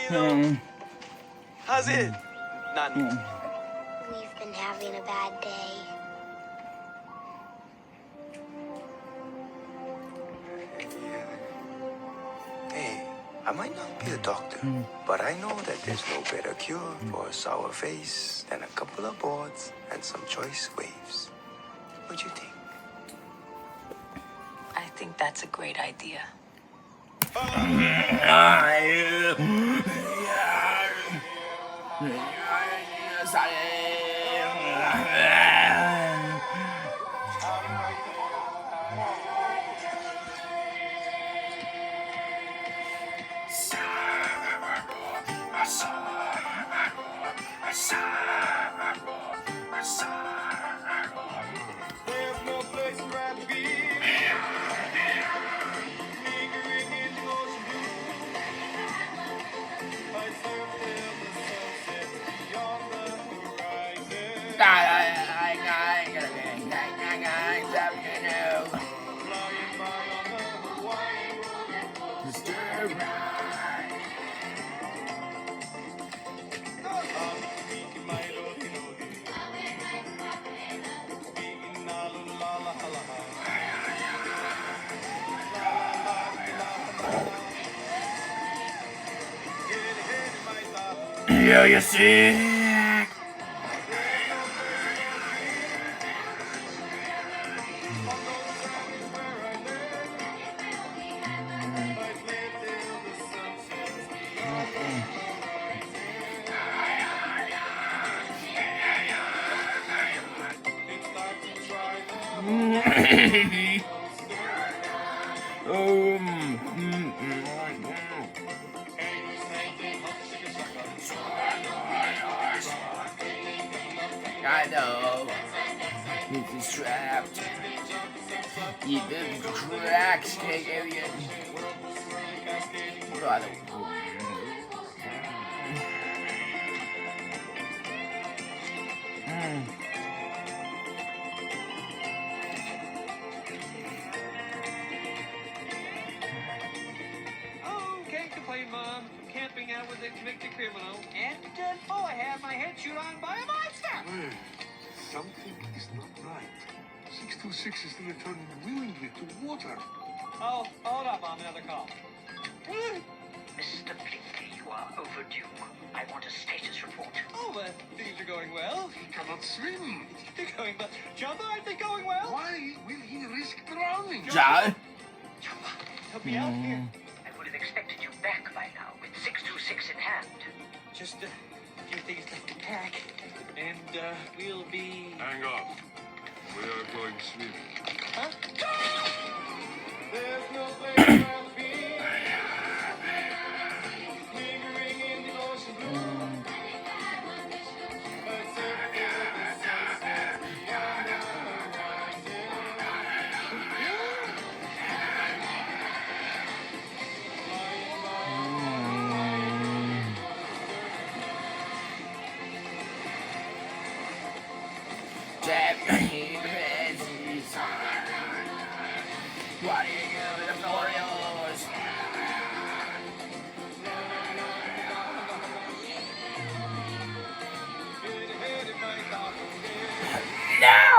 you know? How's it? None. We've been having a bad day. Hey, I might not be a doctor, but I know that there's no better cure for a sour face than a couple of boards and some choice waves. What you think? I think that's a great idea. There's no place I'd rather be. Lingering in the ocean blue. I surf till the sun sets beyond the horizon. Flying by on the Hawaiian I'm speaking my lodi lodi. Speaking la la la la la la. Yeah, you sick. I know. This is trapped. You did the cracks, alien. Oh, can't complain, Mom. I'm camping out with a convicted criminal. And, I have my head chewed on by a monster. Something is not right. 626 is returning willingly to water. Oh, hold up, Mom. Another call. Mr. Blinky, you are overdue. I want a status report. Oh, things are going well. He cannot swim. They're going well. Jumbo, aren't they going well? Why will he risk drowning? Ja. Help me out here. I would have expected you back by now with 626 in hand. Just a few things left to pack. And, we'll be... Hang on. We are going swimming. Huh? There's no place I'd rather be. Lingering in the ocean blue. I surf till the sun sets beyond the What do you do with the Florios? No!